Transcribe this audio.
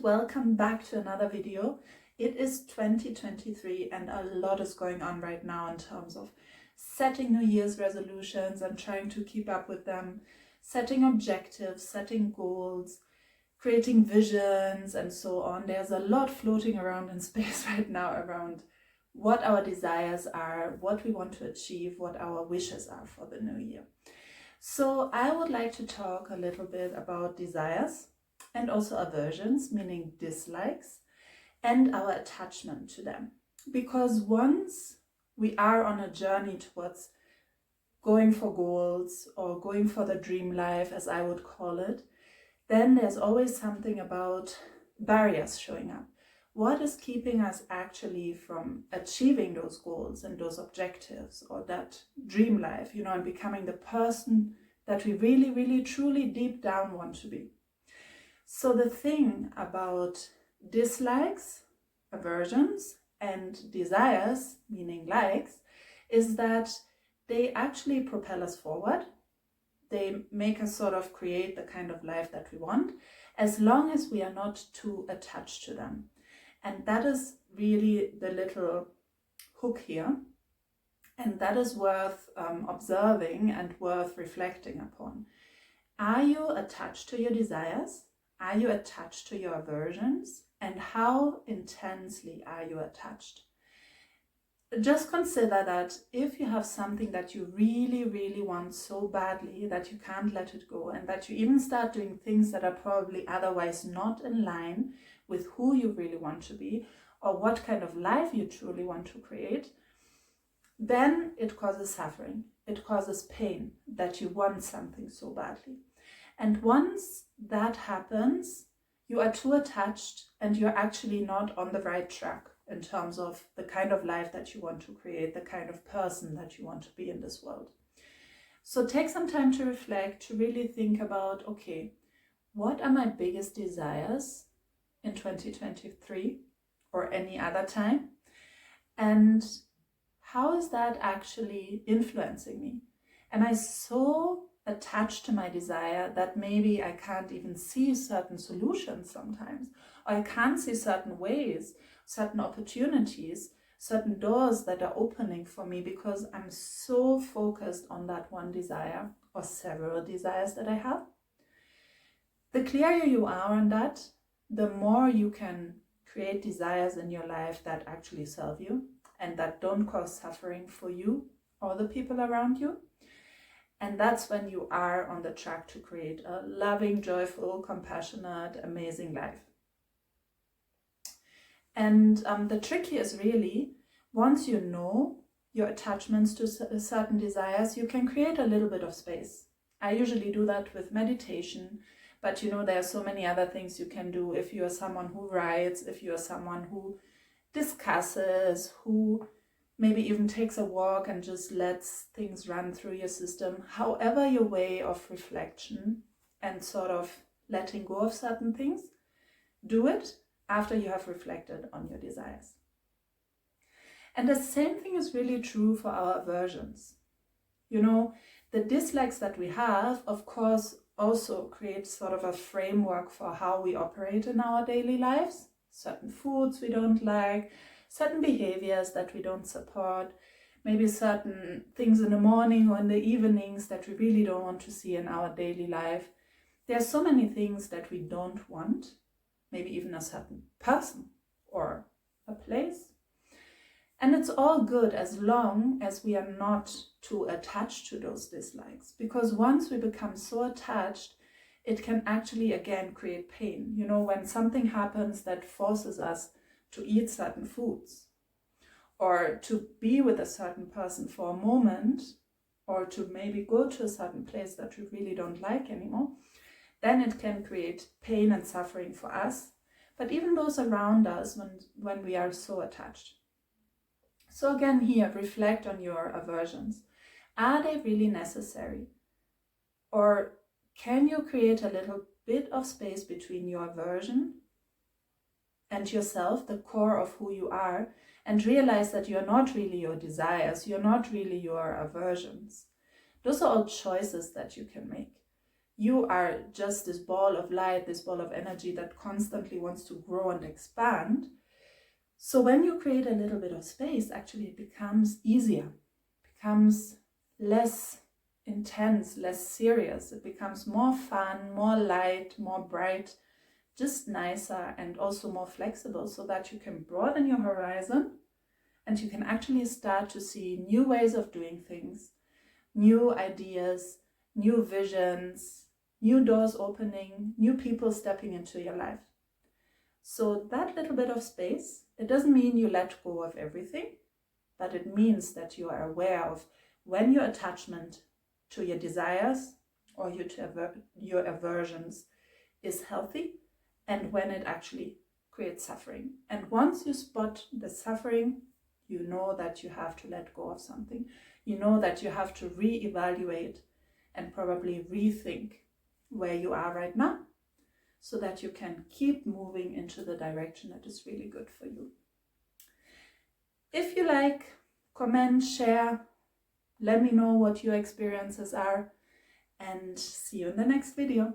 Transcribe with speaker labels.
Speaker 1: welcome back to another video. It is 2023 and a lot is going on right now in terms of setting New Year's resolutions and trying to keep up with them, setting objectives, setting goals, creating visions and so on. There's a lot floating around in space right now around what our desires are, what we want to achieve, what our wishes are for the new year. So I would like to talk a little bit about desires and also aversions, meaning dislikes, and our attachment to them. Because once we are on a journey towards going for goals or going for the dream life, as I would call it, then there's always something about barriers showing up. What is keeping us actually from achieving those goals and those objectives or that dream life, and becoming the person that we really, really, truly deep down want to be? So the thing about dislikes, aversions, and desires, meaning likes, is that they actually propel us forward. They make us sort of create the kind of life that we want, as long as we are not too attached to them. And that is really the little hook here. And that is worth observing and worth reflecting upon. Are you attached to your desires? Are you attached to your aversions? And how intensely are you attached? Just consider that if you have something that you really, really want so badly that you can't let it go, and that you even start doing things that are probably otherwise not in line with who you really want to be or what kind of life you truly want to create, then it causes suffering. It causes pain that you want something so badly. And once that happens, you are too attached and you're actually not on the right track in terms of the kind of life that you want to create, the kind of person that you want to be in this world. So take some time to reflect, to really think about, okay, what are my biggest desires in 2023 or any other time? And how is that actually influencing me? Am I so attached to my desire that maybe I can't even see certain solutions sometimes, or I can't see certain ways, certain opportunities, certain doors that are opening for me because I'm so focused on that one desire or several desires that I have? The clearer you are on that, the more you can create desires in your life that actually serve you and that don't cause suffering for you or the people around you. And that's when you are on the track to create a loving, joyful, compassionate, amazing life. And the trick here is really, once you know your attachments to certain desires, you can create a little bit of space. I usually do that with meditation, but there are so many other things you can do if you are someone who writes, if you are someone who discusses, who maybe even takes a walk and just lets things run through your system. However your way of reflection and sort of letting go of certain things, do it after you have reflected on your desires. And the same thing is really true for our aversions. The dislikes that we have, of course, also create sort of a framework for how we operate in our daily lives. Certain foods we don't like, certain behaviors that we don't support, maybe certain things in the morning or in the evenings that we really don't want to see in our daily life. There are so many things that we don't want, maybe even a certain person or a place. And it's all good as long as we are not too attached to those dislikes. Because once we become so attached, it can actually, again, create pain. When something happens that forces us to eat certain foods, or to be with a certain person for a moment, or to maybe go to a certain place that we really don't like anymore, then it can create pain and suffering for us, but even those around us when we are so attached. So again here, reflect on your aversions. Are they really necessary? Or can you create a little bit of space between your aversion and yourself, the core of who you are, and realize that you're not really your desires, you're not really your aversions. Those are all choices that you can make. you are just this ball of light, this ball of energy that constantly wants to grow and expand. So when you create a little bit of space, actually it becomes easier, becomes less intense, less serious. It becomes more fun, more light, more bright, just nicer, and also more flexible, so that you can broaden your horizon and you can actually start to see new ways of doing things, new ideas, new visions, new doors opening, new people stepping into your life. So that little bit of space, it doesn't mean you let go of everything, but it means that you are aware of when your attachment to your desires or your aversions is healthy, and when it actually creates suffering. And once you spot the suffering, you know that you have to let go of something. You know that you have to reevaluate and probably rethink where you are right now, so that you can keep moving into the direction that is really good for you. If you like, comment, share, let me know what your experiences are, and see you in the next video.